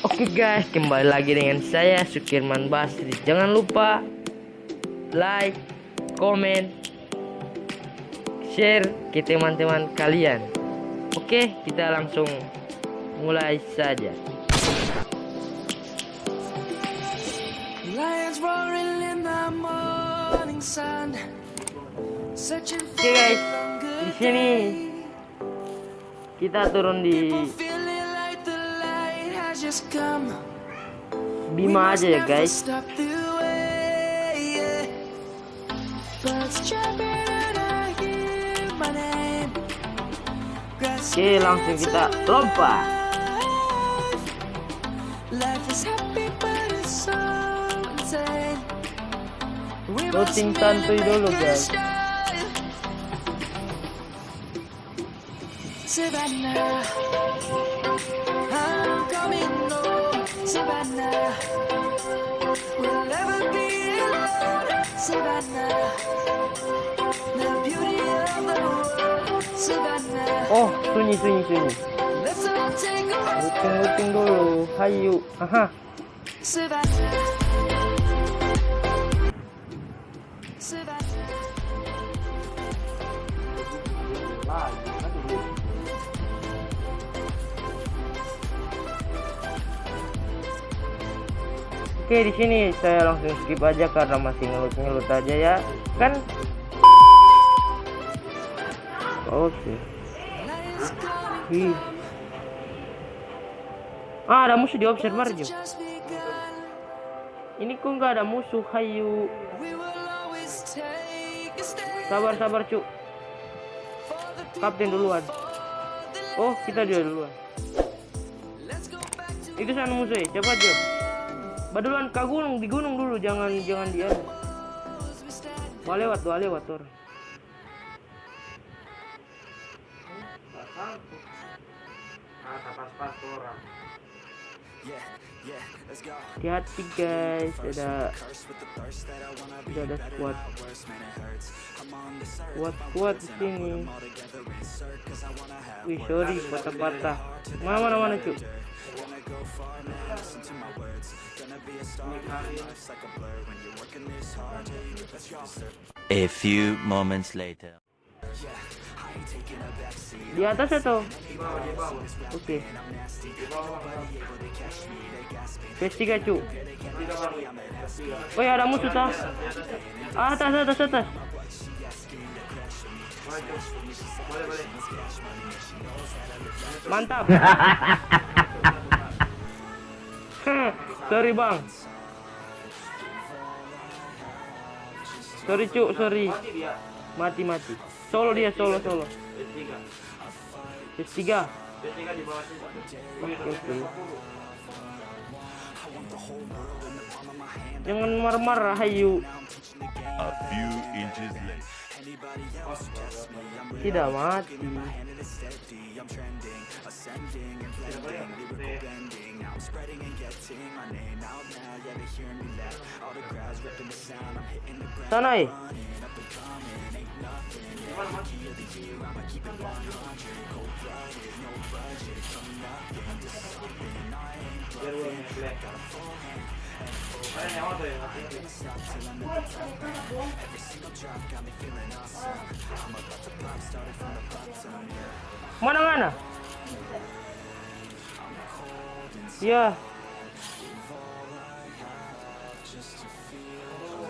Oke guys, kembali lagi dengan saya Sukirman Basri. Jangan lupa like, komen, share ke teman-teman kalian. Oke, kita langsung mulai saja. Oke guys, di sini kita turun di Bima aja ya guys. Oke, langsung kita lompat. Loading santuy dulu guys. Savannah, I'm coming home. Savannah, we'll never be alone. Savannah, the beauty of the world. Savannah. Oh, sunyi. Let's all take a looting dulu. Hayu. Aha. Savannah. Oke, di sini saya langsung skip aja karena masih ngelut aja ya, kan? Oke. Ada musuh di observer juga. Ini kok nggak ada musuh, hayu. Sabar cuk. Kapten duluan. Oh, kita dia duluan. Itu sana musuh ya, cepat Job. Badulan ke gunung, di gunung dulu, jangan dia. Dua lewat tur. Hati-hati guys, ada squad di sini. Wih, sorry, patah. Mana cuy? A few moments later. Di atas atau? Oke. PS3 cu. Oh ya, ada musuh tah. Atas. Mantap. Sorry bang. Sorry. Mati. Solo. PS3. Oke. Jangan marah-marah, hayu. A few inches later. Tidak mati. Sana Mana? Ya.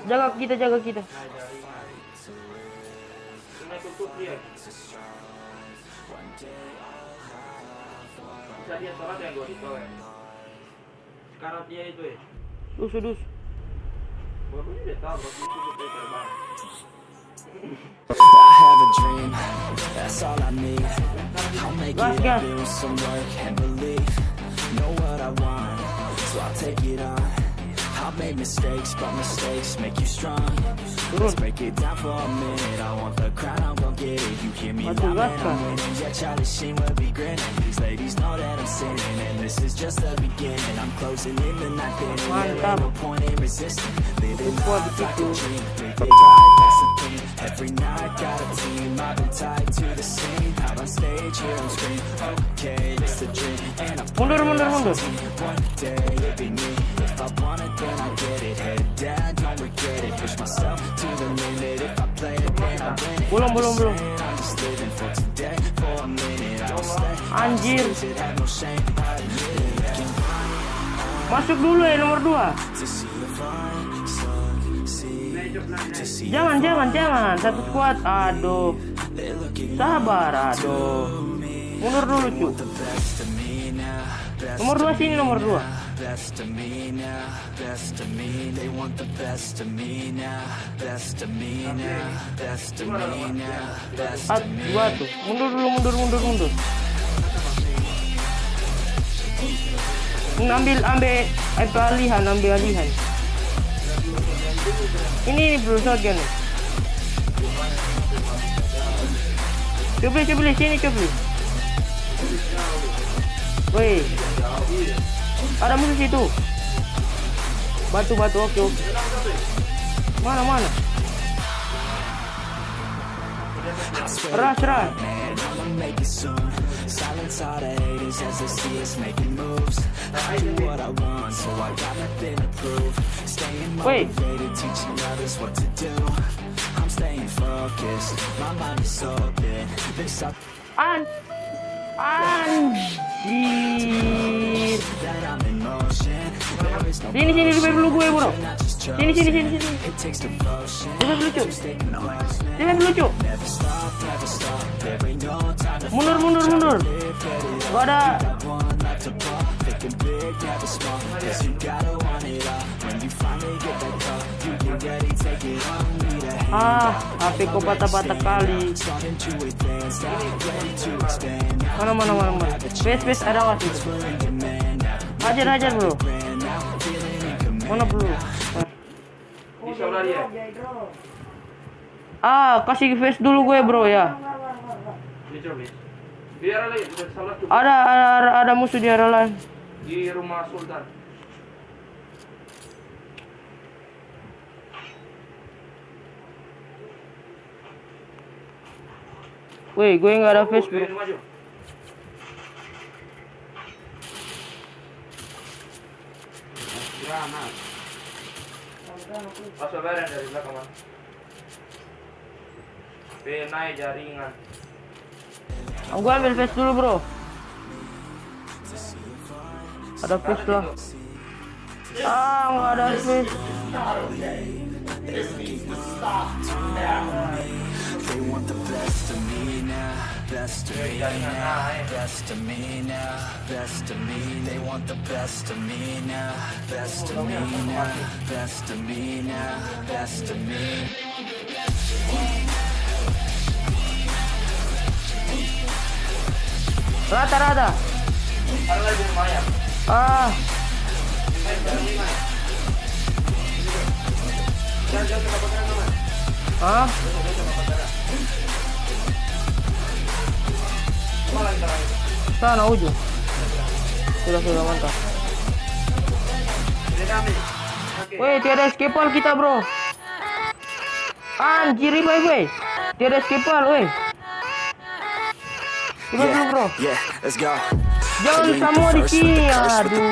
Jaga kita. Bisa dia sholat yang gue itu ya. Sekarang dia itu ya. Dus. Bagus dia tahu bagus itu terbang. I have a dream, that's all I need. I'll make it happen with some work and belief. Know what I want, so I'll take it on. I'll make mistakes, but mistakes make you strong. Let's break it down for a minute. I want the crown, I'm gon' get it. You hear me loud and I'm winning. Yeah, Charlie Sheen will be grinning. These ladies know that I'm sinning, and this is just the beginning. I'm closing in the night inning. There ain't no point in resisting. Living life like a dream. Big drive, that's the thing. Every night got a team, I've been tied to the scene. Out on stage, here on screen. Okay, it's the dream. And I'm Mundur. one day it'll be me. If I want it, then I get it. Head down, don't regret it. Push myself to the limit. If I play it, then I win it. Belum. I'm just living for today. For a minute, I don't stay. Anjir. It had no shame. I admit it. Masuk dulu ya nomor 2. To see if I succeed. To see Jangan. Satu squad. Aduh. they looking Sabar, aduh. Mundur dulu, cu. the best of me now. Best Nomor 2 sini, nomor 2. Best of me now, best of me. They want the best of me now, best of me now, best of me now, best of me. 2 tuh. Mundur dulu. Ambil alihan. Ini bro shotgun nih. Coba sini coba. Woi. Ada musuh situ. Batu oke. Mana? Serah. Man, I'ma make it soon. Silence all the haters as they see us making moves. I do what I want, so I got nothing to prove. Staying Wait. motivated, teaching others what to do. I'm staying focused, my mind is open. This I Anjir. that I'm in motion. There is no Sini revive dulu gue, bro. not just Sini. chosen. It takes devotion. Revive dulu, cu. Stay close. Revive dulu, cu. Never stop. There ain't no time to Mundur. Gak ada. one life to ball. Thinking big, never small. Cause you gotta want it all. When you finally get that call, you get ready, take it on. Need a HP kok patah-patah kali. starting to advance. Now ready to expand. Mana. Space ada nggak sih? We're in demand. Now Hajar bro. brand. Now feeling in command. Mana bro? Bisa udah dia. Kasih face dulu gue bro ya. Bisa. Biar lagi udah salah tuh Ada musuh di area lain. di rumah Sultan. Woi, gue nggak ada face bro. Maju. Granat. Masuk bareng dari belakang man. Naik jaringan. Gue ambil face dulu bro. Ada face lah. Nggak ada face. They want the best of me now, best of me now, best of me now, best of me. They want the best of me now, best of me now, best of me now, best of me. Rata. Ada lagi lumayan. Naik jaringan. Jangan kena teman. Sana ujung. Sudah mantap. Woi, tiada escapal kita bro. Anjir, woi. Tiada escapal, woi. Gimana bro? Yeah, let's go. Jangan semua di sini, aduh.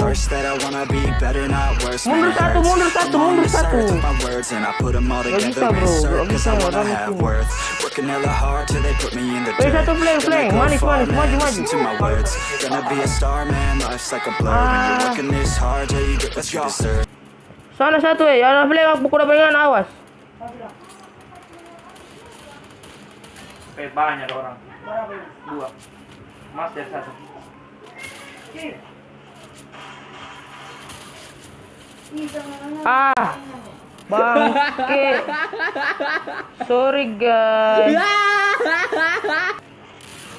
Mundur satu. Gak bisa bro, gak bisa orang itu. Satu flank, manis, maju. Sana satu ada flank aku kuda pengen awas. Banyak orang. 2. Mas dari 1. Bangke. Sorry guys.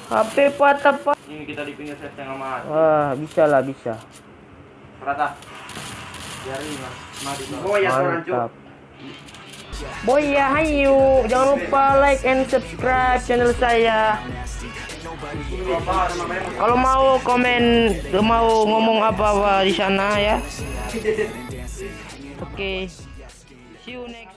HP patah. Ini kita di pinggir set yang aman. Bisa. Rata. Jaringan. Mari. Mantap. Boy ya, hayu. Jangan lupa like and subscribe channel saya. Kalau mau komen, mau ngomong apa di sana ya. Oke. See you next.